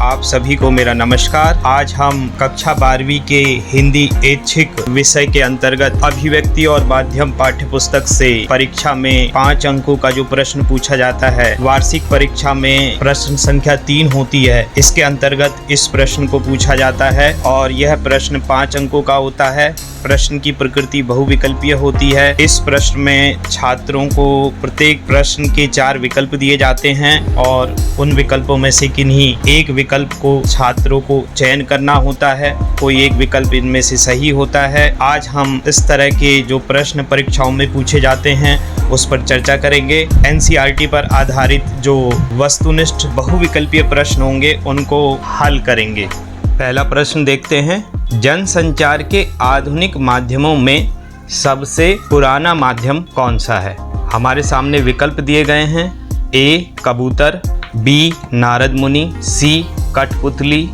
आप सभी को मेरा नमस्कार। आज हम कक्षा 12वीं के हिंदी ऐच्छिक विषय के अंतर्गत अभिव्यक्ति और माध्यम पाठ्य पुस्तक से परीक्षा में 5 अंकों का जो प्रश्न पूछा जाता है, वार्षिक परीक्षा में प्रश्न संख्या 3 होती है, इसके अंतर्गत इस प्रश्न को पूछा जाता है और यह प्रश्न 5 अंकों का होता है। प्रश्न की प्रकृति बहुविकल्पीय होती है। इस प्रश्न में छात्रों को प्रत्येक प्रश्न के 4 विकल्प दिए जाते हैं और उन विकल्पों में से किन्हीं एक विकल्प को छात्रों को चयन करना होता है। कोई एक विकल्प इनमें से सही होता है। आज हम इस तरह के जो प्रश्न परीक्षाओं में पूछे जाते हैं उस पर चर्चा करेंगे। एनसीईआरटी पर आधारित जो वस्तुनिष्ठ बहुविकल्पीय प्रश्न होंगे उनको हल करेंगे। पहला प्रश्न देखते हैं। जनसंचार के आधुनिक माध्यमों में सबसे पुराना माध्यम कौन सा है? हमारे सामने विकल्प दिए गए हैं। ए कबूतर, बी नारद मुनि, सी कठपुतली,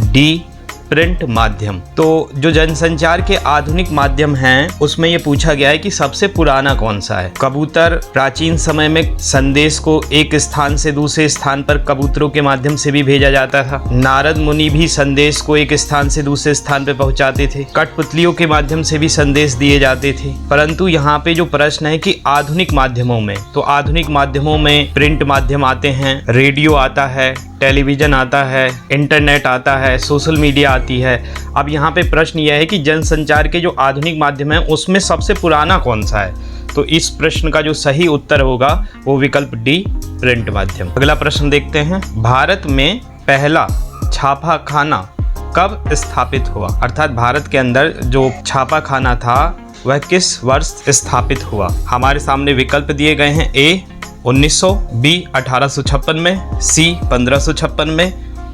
डी प्रिंट माध्यम। तो जो जनसंचार के आधुनिक माध्यम हैं उसमें ये पूछा गया है कि सबसे पुराना कौन सा है। कबूतर प्राचीन समय में संदेश को एक स्थान से दूसरे स्थान पर कबूतरों के माध्यम से भी भेजा जाता था। नारद मुनि भी संदेश को एक स्थान से दूसरे स्थान पर पहुंचाते थे। कठपुतलियों के माध्यम से भी संदेश दिए जाते थे। परंतु यहाँ पे जो प्रश्न है कि आधुनिक माध्यमों में, तो आधुनिक माध्यमों में प्रिंट माध्यम आते हैं, रेडियो आता है, टेलीविजन आता है, इंटरनेट आता है, सोशल मीडिया आती है। अब यहाँ पे प्रश्न यह है कि जनसंचार के जो आधुनिक माध्यम है उसमें सबसे पुराना कौन सा है? तो इस प्रश्न का जो सही उत्तर होगा वो विकल्प डी प्रिंट माध्यम। अगला प्रश्न देखते हैं। भारत में पहला छापाखाना कब स्थापित हुआ? अर्थात भारत के अंदर जो छापाखाना था वह किस वर्ष स्थापित हुआ? हमारे सामने विकल्प दिए गए हैं। ए 1900, बी 1856 में, सी 1556 में,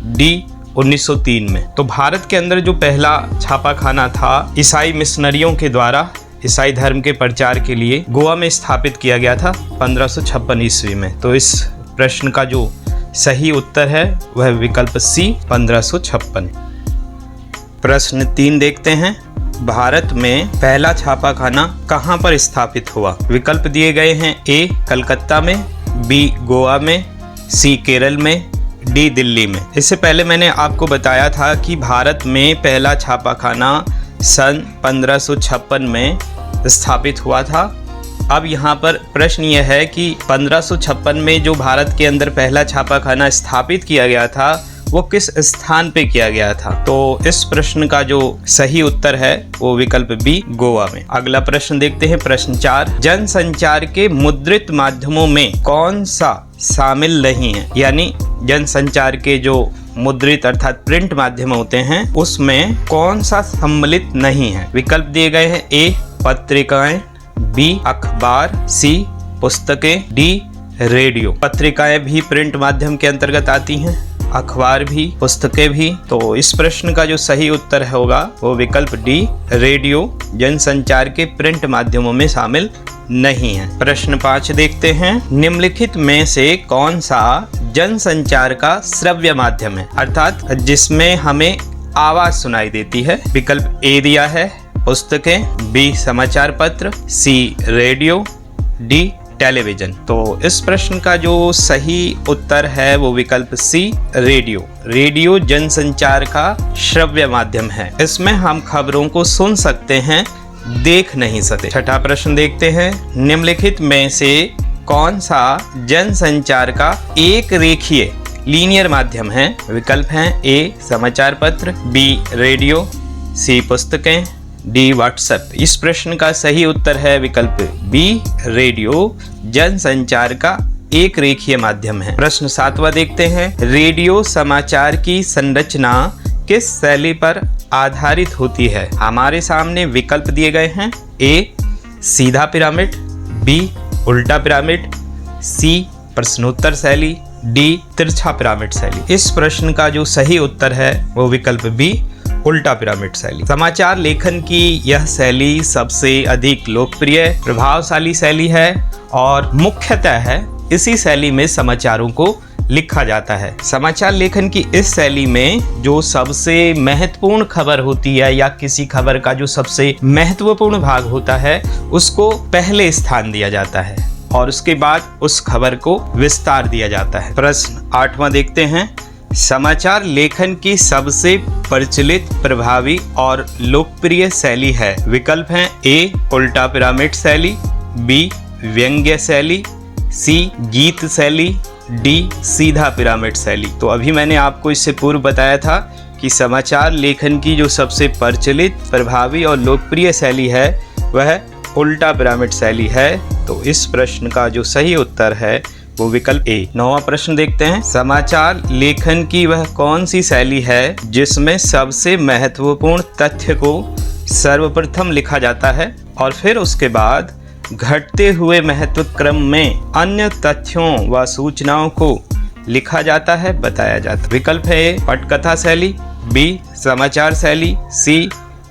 डी 1903 में। तो भारत के अंदर जो पहला छापाखाना था ईसाई मिशनरियों के द्वारा ईसाई धर्म के प्रचार के लिए गोवा में स्थापित किया गया था 1556 ईस्वी में। तो इस प्रश्न का जो सही उत्तर है वह विकल्प सी 1556। प्रश्न 3 देखते हैं। भारत में पहला छापाखाना कहाँ पर स्थापित हुआ? विकल्प दिए गए हैं। ए कलकत्ता में, बी गोवा में, सी केरल में, डी दिल्ली में। इससे पहले मैंने आपको बताया था कि भारत में पहला छापाखाना सन 1556 में स्थापित हुआ था। अब यहाँ पर प्रश्न यह है कि 1556 में जो भारत के अंदर पहला छापाखाना स्थापित किया गया था वो किस स्थान पे किया गया था? तो इस प्रश्न का जो सही उत्तर है वो विकल्प बी गोवा में। अगला प्रश्न देखते हैं। प्रश्न 4। जनसंचार के मुद्रित माध्यमों में कौन सा शामिल नहीं है? यानी जनसंचार के जो मुद्रित अर्थात प्रिंट माध्यम होते हैं उसमें कौन सा सम्मिलित नहीं है? विकल्प दिए गए हैं। ए पत्रिकाएं, बी अखबार, सी पुस्तकें, डी रेडियो। पत्रिकाएं भी प्रिंट माध्यम के अंतर्गत आती हैं, अखबार भी, पुस्तकें भी। तो इस प्रश्न का जो सही उत्तर होगा वो विकल्प डी रेडियो जनसंचार के प्रिंट माध्यमों में शामिल नहीं है। प्रश्न 5 देखते हैं। निम्नलिखित में से कौन सा जनसंचार का श्रव्य माध्यम है? अर्थात जिसमें हमें आवाज सुनाई देती है। विकल्प ए दिया है पुस्तकें, बी समाचार पत्र, सी रेडियो, डी टेलीविजन। तो इस प्रश्न का जो सही उत्तर है वो विकल्प सी रेडियो। रेडियो जनसंचार का श्रव्य माध्यम है। इसमें हम खबरों को सुन सकते हैं, देख नहीं सकते। छठा प्रश्न देखते हैं। निम्नलिखित में से कौन सा जनसंचार का एक रेखीय लीनियर माध्यम है? विकल्प हैं। ए समाचार पत्र, बी रेडियो, सी पुस्तकें, डी व्हाट्सएप। इस प्रश्न का सही उत्तर है विकल्प बी रेडियो जनसंचार का एक रेखीय माध्यम है। प्रश्न 7वां देखते हैं। रेडियो समाचार की संरचना किस शैली पर आधारित होती है? हमारे सामने विकल्प दिए गए हैं। ए सीधा पिरामिड, बी उल्टा पिरामिड, सी प्रश्नोत्तर शैली, डी तिरछा पिरामिड शैली। इस प्रश्न का जो सही उत्तर है वो विकल्प बी उल्टा पिरामिड शैली। समाचार लेखन की यह शैली सबसे अधिक लोकप्रिय प्रभावशाली शैली है और मुख्यतः है इसी शैली में समाचारों को लिखा जाता है। समाचार लेखन की इस शैली में जो सबसे महत्वपूर्ण खबर होती है या किसी खबर का जो सबसे महत्वपूर्ण भाग होता है उसको पहले स्थान दिया जाता है और उसके बाद उस खबर को विस्तार दिया जाता है। प्रश्न 8वां देखते हैं। समाचार लेखन की सबसे प्रचलित, प्रभावी और लोकप्रिय शैली है। विकल्प हैं ए उल्टा पिरामिड शैली, बी व्यंग्य शैली, सी गीत शैली, डी सीधा पिरामिड शैली। तो अभी मैंने आपको इससे पूर्व बताया था कि समाचार लेखन की जो सबसे प्रचलित, प्रभावी और लोकप्रिय शैली है वह उल्टा पिरामिड शैली है। तो इस प्रश्न का जो सही उत्तर है वो विकल्प ए। 9वां प्रश्न देखते हैं। समाचार लेखन की वह कौन सी शैली है जिसमें सबसे महत्वपूर्ण तथ्य को सर्वप्रथम लिखा जाता है और फिर उसके बाद घटते हुए महत्व क्रम में अन्य तथ्यों व सूचनाओं को लिखा जाता है, बताया जाता है। विकल्प है ए पटकथा शैली, बी समाचार शैली, सी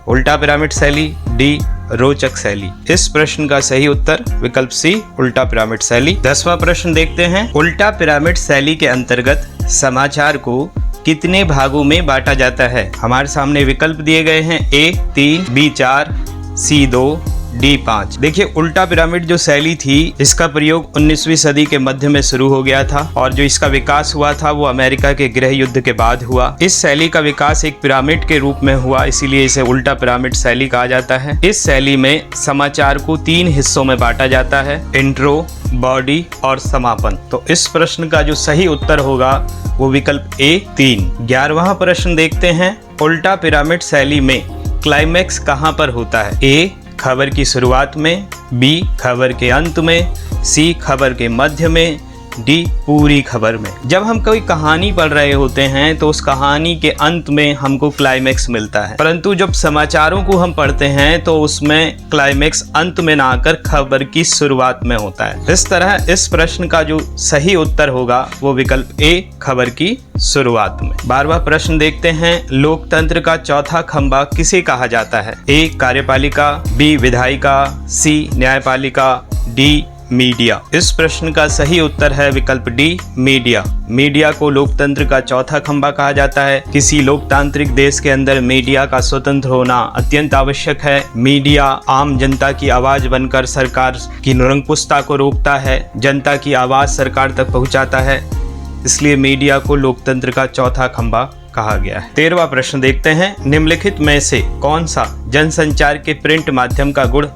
उल्टा पिरामिड शैली, डी रोचक शैली। इस प्रश्न का सही उत्तर विकल्प सी उल्टा पिरामिड शैली। 10वां प्रश्न देखते हैं। उल्टा पिरामिड शैली के अंतर्गत समाचार को कितने भागों में बांटा जाता है? हमारे सामने विकल्प दिए गए हैं ए 3, बी 4, सी 2, डी 5। देखिए उल्टा पिरामिड जो शैली थी इसका प्रयोग 19वीं सदी के मध्य में शुरू हो गया था और जो इसका विकास हुआ था वो अमेरिका के गृह युद्ध के बाद हुआ। इस शैली का विकास एक पिरामिड के रूप में हुआ, इसीलिए इसे उल्टा पिरामिड शैली कहा जाता है। इस शैली में समाचार को 3 हिस्सों में बांटा जाता है, इंट्रो, बॉडी और समापन। तो इस प्रश्न का जो सही उत्तर होगा वो विकल्प ए 3। 11वां प्रश्न देखते हैं। उल्टा पिरामिड शैली में क्लाइमैक्स कहाँ पर होता है? ए खबर की शुरुआत में, बी खबर के अंत में, सी खबर के मध्य में, डी पूरी खबर में। जब हम कोई कहानी पढ़ रहे होते हैं तो उस कहानी के अंत में हमको क्लाइमैक्स मिलता है, परंतु जब समाचारों को हम पढ़ते हैं तो उसमें क्लाइमैक्स अंत में ना आकर खबर की शुरुआत में होता है। इस तरह इस प्रश्न का जो सही उत्तर होगा वो विकल्प ए खबर की शुरुआत में। 12वां प्रश्न देखते हैं। लोकतंत्र का चौथा खंभा किसे कहा जाता है? ए कार्यपालिका, बी विधायिका, सी न्यायपालिका, डी मीडिया। इस प्रश्न का सही उत्तर है विकल्प डी मीडिया। मीडिया को लोकतंत्र का चौथा खंभा कहा जाता है। किसी लोकतांत्रिक देश के अंदर मीडिया का स्वतंत्र होना अत्यंत आवश्यक है। मीडिया आम जनता की आवाज बनकर सरकार की निरंकुशता को रोकता है, जनता की आवाज सरकार तक पहुंचाता है, इसलिए मीडिया को लोकतंत्र का चौथा खंभा कहा गया है। 13वां प्रश्न देखते हैं। निम्नलिखित में से कौन सा जनसंचार के प्रिंट माध्यम का गुण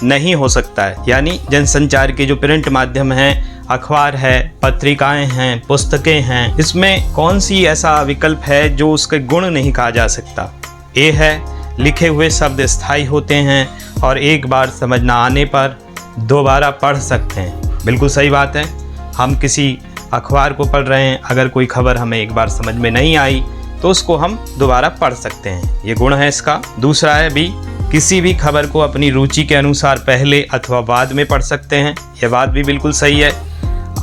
नहीं हो सकता है? यानी जनसंचार के जो प्रिंट माध्यम हैं, अखबार है, पत्रिकाएं हैं, पुस्तकें हैं, इसमें कौन सी ऐसा विकल्प है जो उसके गुण नहीं कहा जा सकता? ए है लिखे हुए शब्द स्थायी होते हैं और एक बार समझ न आने पर दोबारा पढ़ सकते हैं। बिल्कुल सही बात है। हम किसी अखबार को पढ़ रहे हैं, अगर कोई खबर हमें एक बार समझ में नहीं आई तो उसको हम दोबारा पढ़ सकते हैं, ये गुण है इसका। दूसरा है बी किसी भी खबर को अपनी रुचि के अनुसार पहले अथवा बाद में पढ़ सकते हैं, यह बात भी बिल्कुल सही है।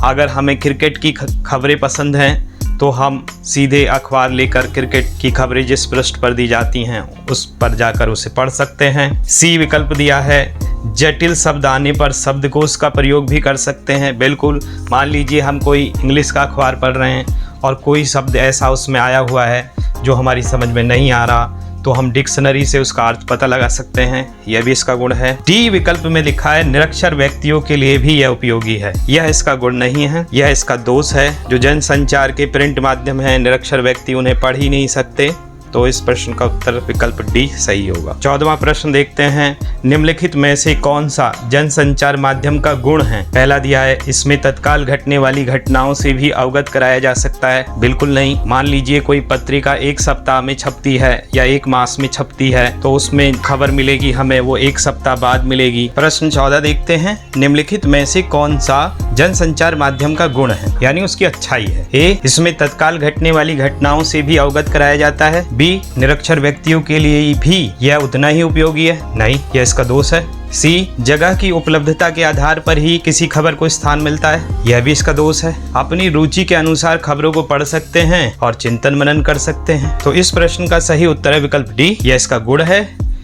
अगर हमें क्रिकेट की खबरें पसंद हैं तो हम सीधे अखबार लेकर क्रिकेट की खबरें जिस पृष्ठ पर दी जाती हैं उस पर जाकर उसे पढ़ सकते हैं। सी विकल्प दिया है जटिल शब्द आने पर शब्दकोश का प्रयोग भी कर सकते हैं। बिल्कुल, मान लीजिए हम कोई इंग्लिश का अखबार पढ़ रहे हैं और कोई शब्द ऐसा उसमें आया हुआ है जो हमारी समझ में नहीं आ रहा तो हम डिक्शनरी से उसका अर्थ पता लगा सकते हैं, यह भी इसका गुण है। डी विकल्प में लिखा है निरक्षर व्यक्तियों के लिए भी यह उपयोगी है, यह इसका गुण नहीं है, यह इसका दोष है। जो जनसंचार के प्रिंट माध्यम है, निरक्षर व्यक्ति उन्हें पढ़ ही नहीं सकते, तो इस प्रश्न का उत्तर विकल्प डी सही होगा। 14वां प्रश्न देखते हैं। निम्नलिखित में से कौन सा जनसंचार माध्यम का गुण है? पहला दिया है इसमें तत्काल घटने वाली घटनाओं से भी अवगत कराया जा सकता है। बिल्कुल नहीं। मान लीजिए कोई पत्रिका एक सप्ताह में छपती है या एक मास में छपती है तो उसमें खबर मिलेगी हमें वो एक सप्ताह बाद मिलेगी। प्रश्न 14 देखते हैं। निम्नलिखित में से कौन सा जनसंचार माध्यम का गुण है, यानी उसकी अच्छाई है? ए इसमें तत्काल घटने वाली घटनाओं से भी अवगत कराया जाता है। बी निरक्षर व्यक्तियों के लिए भी यह उतना ही उपयोगी है, नहीं, यह इसका दोष है। सी जगह की उपलब्धता के आधार पर ही किसी खबर को स्थान मिलता है, यह भी इसका दोष है। अपनी रुचि के अनुसार खबरों को पढ़ सकते हैं और चिंतन मनन कर सकते हैं। तो इस प्रश्न का सही उत्तर है विकल्प डी। यह इसका गुण है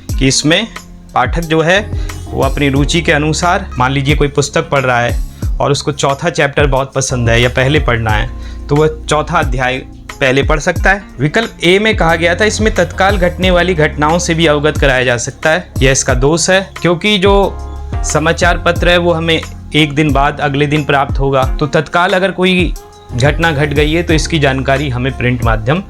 कि इसमें पाठक जो है वो अपनी रुचि के अनुसार, मान लीजिए कोई पुस्तक पढ़ रहा है और उसको चौथा चैप्टर बहुत पसंद है या पहले पढ़ना है तो वह चौथा अध्याय पहले पढ़ सकता है। विकल्प ए में कहा गया था इसमें तत्काल घटने वाली घटनाओं से भी अवगत कराया जा सकता है, यह इसका दोष है, क्योंकि जो समाचार पत्र है वो हमें एक दिन बाद अगले दिन प्राप्त होगा। तो तत्काल अगर कोई घटना घट गई है तो इसकी जानकारी हमें प्रिंट माध्यम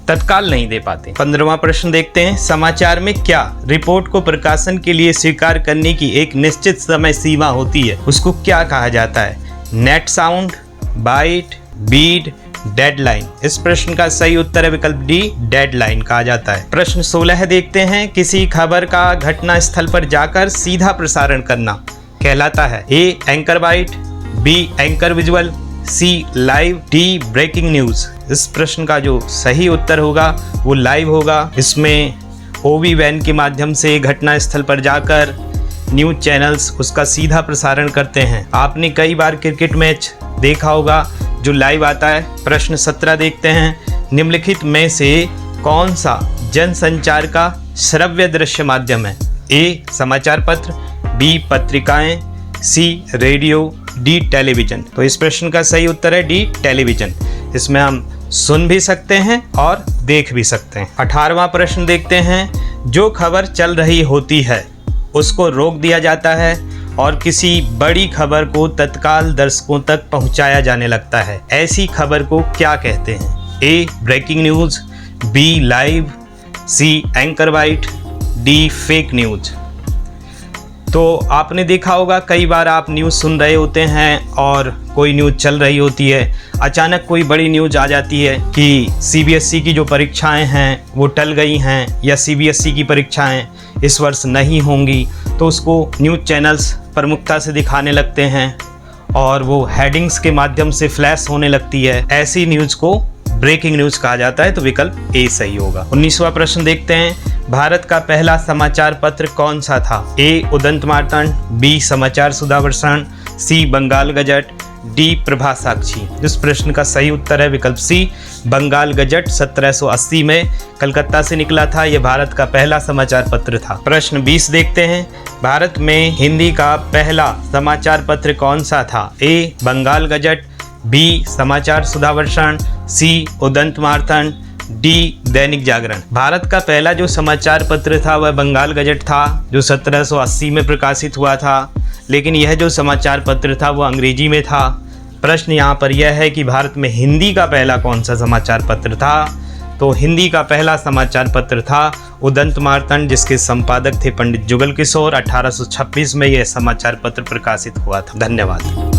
तत्काल नहीं दे पाते। 15वां प्रश्न देखते हैं, समाचार में क्या रिपोर्ट को प्रकाशन के लिए स्वीकार करने की एक निश्चित समय सीमा होती है, उसको क्या कहा जाता है? Net sound, byte, beat, deadline. इस प्रश्न का सही उत्तर है विकल्प डी, डेडलाइन कहा जाता है। प्रश्न 16 देखते हैं, किसी खबर का घटना स्थल पर जाकर सीधा प्रसारण करना कहलाता है? A anchor bite, B anchor visual, C live, D breaking news. इस प्रश्न का जो सही उत्तर होगा वो लाइव होगा। इसमें ओवी वैन के माध्यम से घटना स्थल पर जाकर न्यूज चैनल्स उसका सीधा प्रसारण करते हैं। आपने कई बार क्रिकेट मैच देखा होगा जो लाइव आता है। प्रश्न 17 देखते हैं, निम्नलिखित में से कौन सा जनसंचार का श्रव्य दृश्य माध्यम है? ए समाचार पत्र, बी पत्रिकाएं, सी रेडियो, डी टेलीविजन। तो इस प्रश्न का सही उत्तर है डी टेलीविजन। इसमें हम सुन भी सकते हैं और देख भी सकते हैं। 18वां प्रश्न देखते हैं, जो खबर चल रही होती है उसको रोक दिया जाता है और किसी बड़ी खबर को तत्काल दर्शकों तक पहुंचाया जाने लगता है, ऐसी खबर को क्या कहते हैं? A breaking news, B live, C anchor bite, D fake news. तो आपने देखा होगा कई बार आप न्यूज़ सुन रहे होते हैं और कोई न्यूज़ चल रही होती है, अचानक कोई बड़ी न्यूज़ आ जाती है कि सीबीएसई की जो परीक्षाएं हैं वो टल गई हैं या सीबीएसई की परीक्षाएं इस वर्ष नहीं होंगी, तो उसको न्यूज़ चैनल्स प्रमुखता से दिखाने लगते हैं और वो हेडिंग्स के माध्यम से फ्लैश होने लगती है। ऐसी न्यूज़ को ब्रेकिंग न्यूज़ कहा जाता है, तो विकल्प ए सही होगा। 19वां प्रश्न देखते हैं, भारत का पहला समाचार पत्र कौन सा था? ए उदंत मार्तंड, बी समाचार सुधावर्षण, सी बंगाल गजट, डी प्रभा साक्षी। इस प्रश्न का सही उत्तर है विकल्प सी, बंगाल गजट 1780 में कलकत्ता से निकला था। यह भारत का पहला समाचार पत्र था। प्रश्न 20 देखते हैं, भारत में हिंदी का पहला समाचार पत्र कौन सा था? ए बंगाल गजट, बी समाचार सुधावर्षण, सी उदंत मार्तंड, डी दैनिक जागरण। भारत का पहला जो समाचार पत्र था वह बंगाल गजट था जो 1780 में प्रकाशित हुआ था, लेकिन यह जो समाचार पत्र था वो अंग्रेजी में था। प्रश्न यहाँ पर यह है कि भारत में हिंदी का पहला कौन सा समाचार पत्र था? तो हिंदी का पहला समाचार पत्र था उदंत मार्तंड, जिसके संपादक थे पंडित जुगल किशोर। 1826 में यह समाचार पत्र प्रकाशित हुआ था। धन्यवाद।